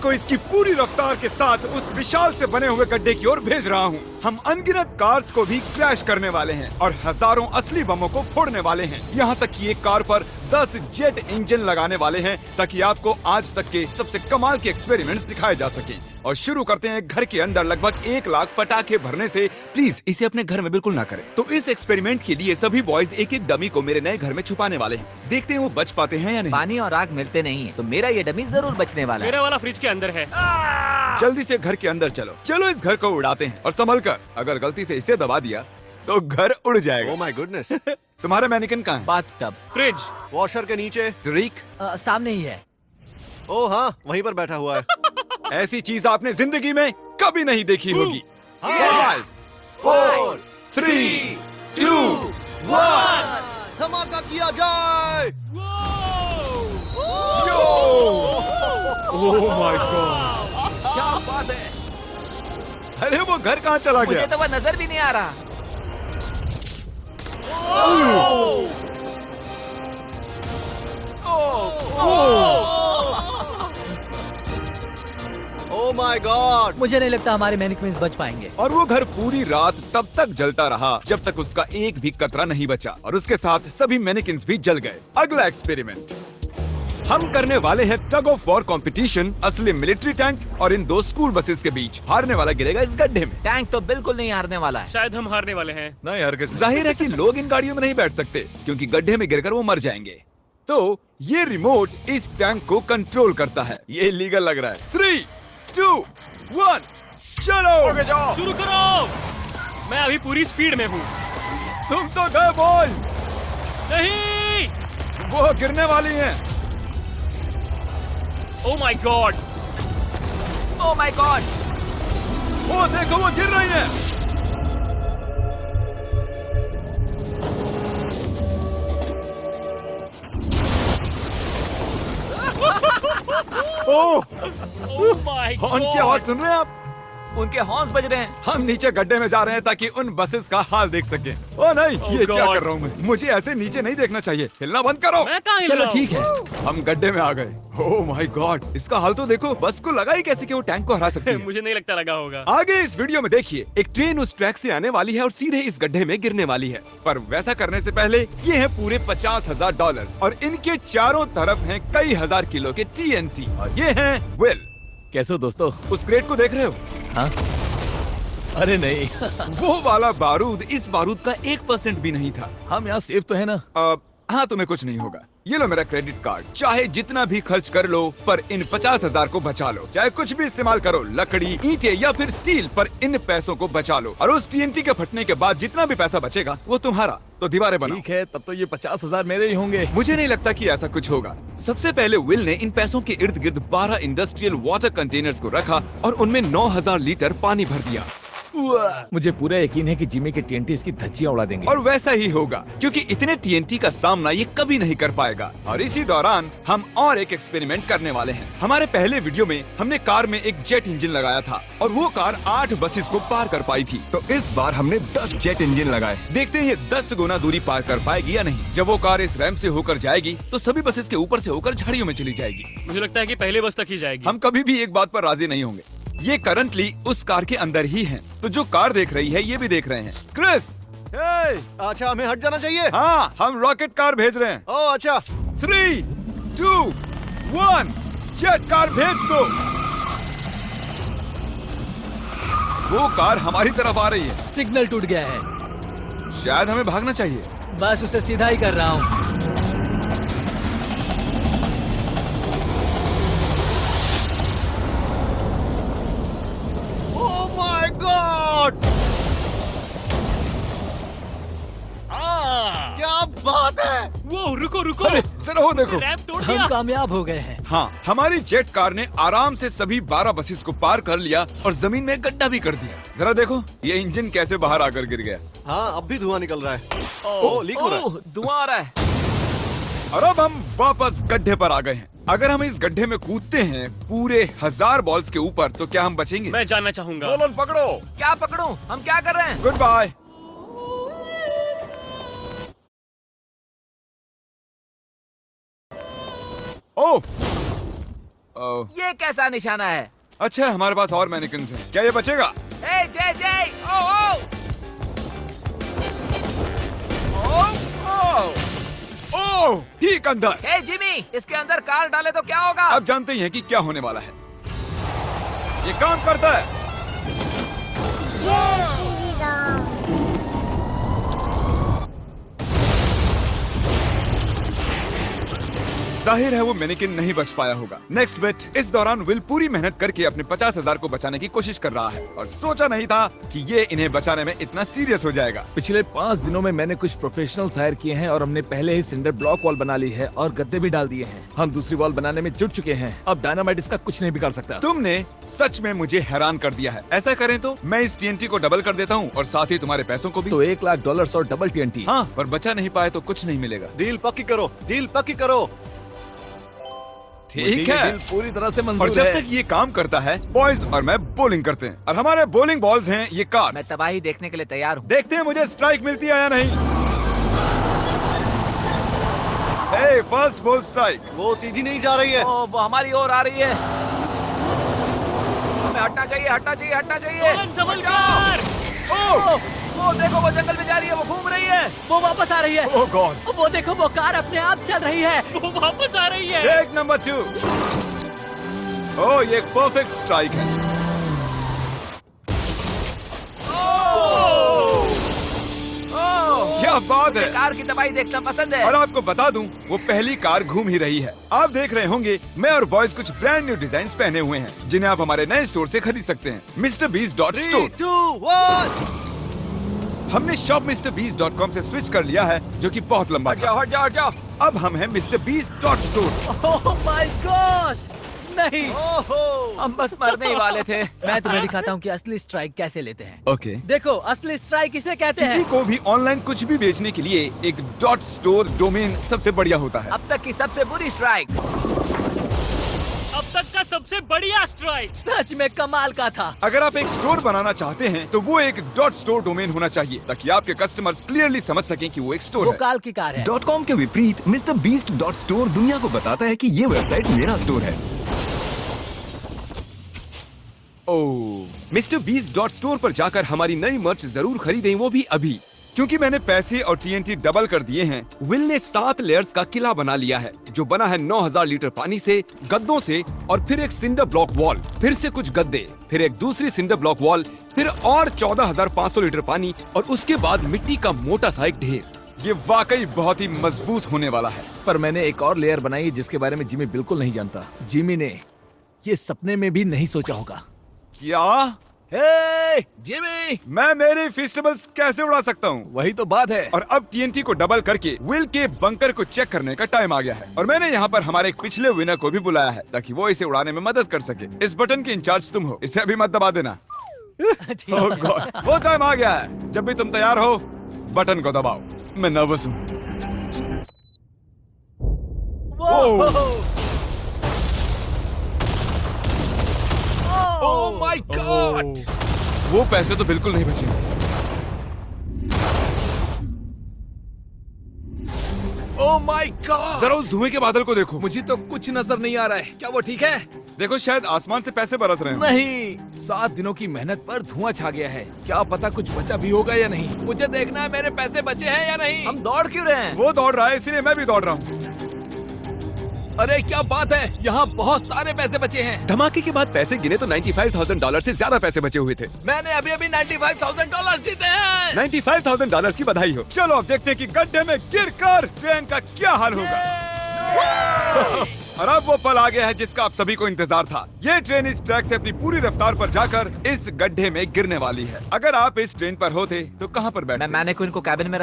को इसकी पूरी रफ्तार के साथ उस विशाल से बने हुए गड्ढे की ओर भेज रहा हूँ। हम अनगिनत कार्स को भी क्रैश करने वाले हैं और हजारों असली बमों को फोड़ने वाले हैं। यहाँ तक कि एक कार पर 10 जेट इंजन लगाने वाले हैं ताकि आपको आज तक के सबसे कमाल के एक्सपेरिमेंट्स दिखाए जा सकें। और शुरू करते हैं घर के अंदर लगभग 1 लाख पटाखे भरने से। प्लीज इसे अपने घर में बिल्कुल ना करें। तो इस एक्सपेरिमेंट के लिए सभी बॉयज एक एक डमी को मेरे नए घर में छुपाने वाले हैं। देखते हैं वो बच पाते हैं या नहीं। पानी और आग मिलते नहीं है, तो मेरा ये डमी जरूर बचने वाला है। मेरा वाला फ्रिज के अंदर है। जल्दी से घर के अंदर चलो। चलो इस घर को उड़ाते हैं और संभल कर, अगर गलती से इसे दबा दिया तो घर उड़ जाएगा। Oh my goodness. तुम्हारा मैनिकन कहाँ है? बाथटब फ्रिज वॉशर के नीचे। तरीक, सामने ही है। ओह हाँ, वहीं पर बैठा हुआ है। ऐसी चीज आपने जिंदगी में कभी नहीं देखी होगी। 5, 4, 3, 2, 1। धमाका किया जाए। ओह माय गॉड, क्या बात है। अरे वो घर कहाँ चला मुझे गया? तो वह नजर भी नहीं आ रहा। Oh my God. मुझे नहीं लगता हमारे मैनिक्विन्स बच पाएंगे। और वो घर पूरी रात तब तक जलता रहा जब तक उसका एक भी कतरा नहीं बचा और उसके साथ सभी मैनिकिन्स भी जल गए। अगला एक्सपेरिमेंट हम करने वाले हैं टग ऑफ वॉर कंपटीशन असली मिलिट्री टैंक और इन 2 स्कूल बसेस के बीच। हारने वाला गिरेगा इस गड्ढे में। टैंक तो बिल्कुल नहीं हारने वाला है। शायद हम हारने वाले हैं। नहीं हरगिज़। जाहिर है कि लोग इन गाड़ियों में नहीं बैठ सकते क्योंकि गड्ढे में गिरकर वो मर जाएंगे। तो ये रिमोट इस टैंक को कंट्रोल करता है। ये इलीगल लग रहा है। 3, 2, 1 चलो जाओ। शुरू करो। मैं अभी पूरी स्पीड में हूँ। तुम तो गए बॉयज। नहीं। वो गिरने वाली हैं। Oh my God. Oh my God. वो देखो वो गिर रही है। ओह, ओह माय हॉर्न की आवाज सुन रहे हैं आप? उनके हॉर्न्स बज रहे हैं। हम नीचे गड्ढे में जा रहे हैं ताकि उन बसेस का हाल देख सकें। ओह नहीं, ये क्या God. कर रहा हूँ मैं? मुझे ऐसे नीचे नहीं देखना चाहिए। हिलना बंद करो। मैं कहाँ हिल चलो रहा हूँ? ठीक है। हम गड्ढे में आ गए। ओह माय गॉड, इसका हाल तो देखो। बस को लगा ही कैसे कि वो टैंक को हरा सकती है। मुझे नहीं लगता लगा होगा। आगे इस वीडियो में देखिए, एक ट्रेन उस ट्रैक से आने वाली है और सीधे इस गड्ढे में गिरने वाली है। पर वैसा करने से पहले ये है पूरे $50,000 और इनके चारों तरफ हैं कई हजार किलो के TNT और ये हैं विल। कैसे हो दोस्तों? उस क्रेट को देख रहे हो? हाँ? अरे नहीं। वो वाला बारूद इस बारूद का 1% भी नहीं था। हम यहाँ सेफ तो है ना? हाँ, तुम्हें कुछ नहीं होगा। ये लो मेरा क्रेडिट कार्ड। चाहे जितना भी खर्च कर लो पर इन 50,000 को बचा लो। चाहे कुछ भी इस्तेमाल करो, लकड़ी, ईंटें या फिर स्टील, पर इन पैसों को बचा लो। और उस TNT के फटने के बाद जितना भी पैसा बचेगा वो तुम्हारा। तो दीवारें बनाओ। ठीक है, तब तो ये 50,000 मेरे ही होंगे। मुझे नहीं लगता कि ऐसा कुछ होगा। सबसे पहले विल ने इन पैसों के इर्द गिर्द 12 इंडस्ट्रियल वाटर कंटेनर्स को रखा और उनमें 9,000 लीटर पानी भर दिया। मुझे पूरा यकीन है कि जिमी के TNT इसकी धज्जियां उड़ा देंगे। और वैसा ही होगा क्योंकि इतने TNT का सामना ये कभी नहीं कर पाएगा। और इसी दौरान हम और एक एक्सपेरिमेंट करने वाले हैं। हमारे पहले वीडियो में हमने कार में एक जेट इंजन लगाया था और वो कार 8 बसेस को पार कर पाई थी। तो इस बार हमने 10 जेट इंजन लगाए। देखते हैं ये 10 गुना दूरी पार कर पाएगी या नहीं। जब वो कार इस रैंप से होकर जाएगी तो सभी बसेस के ऊपर से होकर झाड़ियों में चली जाएगी। मुझे लगता है कि पहले बस तक ही जाएगी। हम कभी भी एक बात पर राजी नहीं होंगे। ये करंटली उस कार के अंदर ही हैं। तो जो कार देख रही है ये भी देख रहे हैं। क्रिस, अच्छा, हमें हट जाना चाहिए। हाँ, हम रॉकेट कार भेज रहे हैं। ओह अच्छा। 3, 2, 1 जेट कार भेज दो। वो कार हमारी तरफ आ रही है। सिग्नल टूट गया है। शायद हमें भागना चाहिए। बस उसे सीधा ही कर रहा हूँ। ओह माय गॉड, क्या बात है। वो रुको रुको। अरे जरा वो देखो। रैंप तोड़ दिया। हम कामयाब हो गए हैं। हाँ, हमारी जेट कार ने आराम से सभी 12 बसेस को पार कर लिया और जमीन में गड्ढा भी कर दिया। जरा देखो ये इंजन कैसे बाहर आकर गिर गया। हाँ, अब भी धुआं निकल रहा है। ओह, लीक हो रहा है। ओह, धुआं आ रहा है। और अब हम वापस गड्ढे पर आ गए हैं। अगर हम इस गड्ढे में कूदते हैं पूरे 1000 बॉल्स के ऊपर तो क्या हम बचेंगे? मैं जानना चाहूंगा। नोलन पकड़ो। क्या पकड़ूं? हम क्या कर रहे हैं? Good bye. ओह ओह, ये कैसा निशाना है? अच्छा हमारे पास और मैनिकिन्स हैं। क्या ये बचेगा? ए जय जय ओ ओ ओ ओह, ठीक अंदर। ए जिमी, इसके अंदर कार डाले तो क्या होगा? आप जानते ही हैं कि क्या होने वाला है। ये काम करता है। जय श्री राम। जाहिर है वो मैनिकिन नहीं बच पाया होगा। नेक्स्ट बिट, इस दौरान विल पूरी मेहनत करके अपने 50,000 को बचाने की कोशिश कर रहा है और सोचा नहीं था कि ये इन्हें बचाने में इतना सीरियस हो जाएगा। पिछले 5 दिनों में मैंने कुछ प्रोफेशनल्स हायर किए हैं और हमने पहले ही सिंडर ब्लॉक वॉल बना ली है और गद्दे भी डाल दिए हैं। हम दूसरी वॉल बनाने में जुट चुके हैं। अब डायनामाइट इसका कुछ नहीं बिगाड़ सकता। तुमने सच में मुझे हैरान कर दिया है। ऐसा करें तो मैं इस TNT को डबल कर देता हूँ और साथ ही तुम्हारे पैसों को भी। तो $1,00,000 और डबल TNT। हाँ, पर बचा नहीं पाए तो कुछ नहीं मिलेगा। डील पक्की करो, डील पक्की करो। ठीक है। डील पूरी तरह से और मंजूर जब है। तक ये काम करता है, बॉयज और मैं बॉलिंग करते हैं और हमारे बॉलिंग बॉल्स हैं ये मैं कार्स। तबाही देखने के लिए तैयार हूँ। देखते हैं मुझे स्ट्राइक मिलती है या नहीं। हे, फर्स्ट बॉल स्ट्राइक। वो सीधी नहीं जा रही है। ओ, वो हमारी ओर आ रही है। हमें हटना चाहिए, हटना चाहिए, हटना चाहिए। नोलन, संभल कर। वो देखो, वो जंगल में जा रही है, वो घूम रही है। वो वापस आ रही है। ओह गॉड। वो देखो, वो कार अपने आप चल रही है। वो वापस आ रही है। Take number 2। ओह, ये एक परफेक्ट स्ट्राइक है। क्या बात है। कार की तबाही देखना पसंद है। और आपको बता दूं, वो पहली कार घूम ही रही है। आप देख रहे होंगे मैं और बॉयज कुछ ब्रांड न्यू डिजाइन पहने हुए हैं जिन्हें आप हमारे नए स्टोर से खरीद सकते हैं, MrBeast.store। 3, 2, 1। हमने shopMrBeast.com से स्विच कर लिया है, जो कि बहुत लंबा हट जाओ, था। हट जाओ, हट जाओ। अब हम हैं MrBeast.store। ओह माय गॉश, नहीं, ओहो। हम बस मरने ही वाले थे। मैं तुम्हें दिखाता हूँ कि असली स्ट्राइक कैसे लेते हैं। ओके। देखो, असली स्ट्राइक इसे कहते किसी हैं। को भी ऑनलाइन कुछ भी बेचने के लिए एक .store डोमेन सबसे बढ़िया होता है। अब तक की सबसे बुरी स्ट्राइक। अब तक का सबसे बढ़िया स्ट्राइक। सच में कमाल का था। अगर आप एक स्टोर बनाना चाहते हैं तो वो एक .store डोमेन होना चाहिए ताकि आपके कस्टमर्स क्लियरली समझ सकें कि वो एक स्टोर वो है। काल की कार है। .com के विपरीत मिस्टर बीस्ट .store दुनिया को बताता है कि ये वेबसाइट मेरा स्टोर है। ओह, MrBeast.store पर जाकर हमारी नई मर्च जरूर खरीदें, वो भी अभी, क्योंकि मैंने पैसे और TNT डबल कर दिए हैं। विल ने 7 लेयर्स का किला बना लिया है जो बना है 9,000 लीटर पानी से, गद्दों से और फिर एक सिंडर ब्लॉक वॉल, फिर से कुछ गद्दे, फिर एक दूसरी सिंडर ब्लॉक वॉल, फिर और 14,500 लीटर पानी और उसके बाद मिट्टी का मोटा सा एक ढेर। ये वाकई बहुत ही मजबूत होने वाला है। पर मैंने एक और लेयर बनाई है जिसके बारे में जिमी बिल्कुल नहीं जानता। जिमी ने ये सपने में भी नहीं सोचा होगा। क्या? हे जिमी, मैं मेरे फेस्टिवल्स कैसे उड़ा सकता हूँ? वही तो बात है। और अब TNT को डबल करके विल के बंकर को चेक करने का टाइम आ गया है और मैंने यहाँ पर हमारे एक पिछले विनर को भी बुलाया है ताकि वो इसे उड़ाने में मदद कर सके। इस बटन के इंचार्ज तुम हो, इसे अभी मत दबा देना। Oh God, वो टाइम आ गया है। जब भी तुम तैयार हो बटन को दबाओ। मैं नर्वस हूँ। Oh my God. वो पैसे तो बिल्कुल नहीं बचेंगे। ओह माय गॉड, जरा उस धुएं के बादल को देखो। मुझे तो कुछ नजर नहीं आ रहा है। क्या वो ठीक है? देखो, शायद आसमान से पैसे बरस रहे हैं। नहीं, 7 दिनों की मेहनत पर धुआं छा गया है। क्या पता कुछ बचा भी होगा या नहीं। मुझे देखना है मेरे पैसे बचे हैं या नहीं। हम दौड़ क्यों रहे हैं? वो दौड़ रहा है इसीलिए मैं भी दौड़ रहा हूँ। अरे क्या बात है, यहाँ बहुत सारे पैसे बचे हैं। धमाके के बाद पैसे गिने तो $95,000 से ज्यादा पैसे बचे हुए थे। मैंने अभी अभी $95,000 जीते हैं। $95,000 की बधाई हो। चलो अब देखते हैं कि गड्ढे में गिरकर ट्रेन का क्या हाल होगा। और अब वो पल आ गया है जिसका आप सभी को इंतजार था। ये ट्रेन इस ट्रैक से अपनी पूरी रफ्तार पर जाकर इस गड्ढे में गिरने वाली है। अगर आप इस ट्रेन पर होते तो कहाँ पर बैठते? मैंने को इनको कैबिन में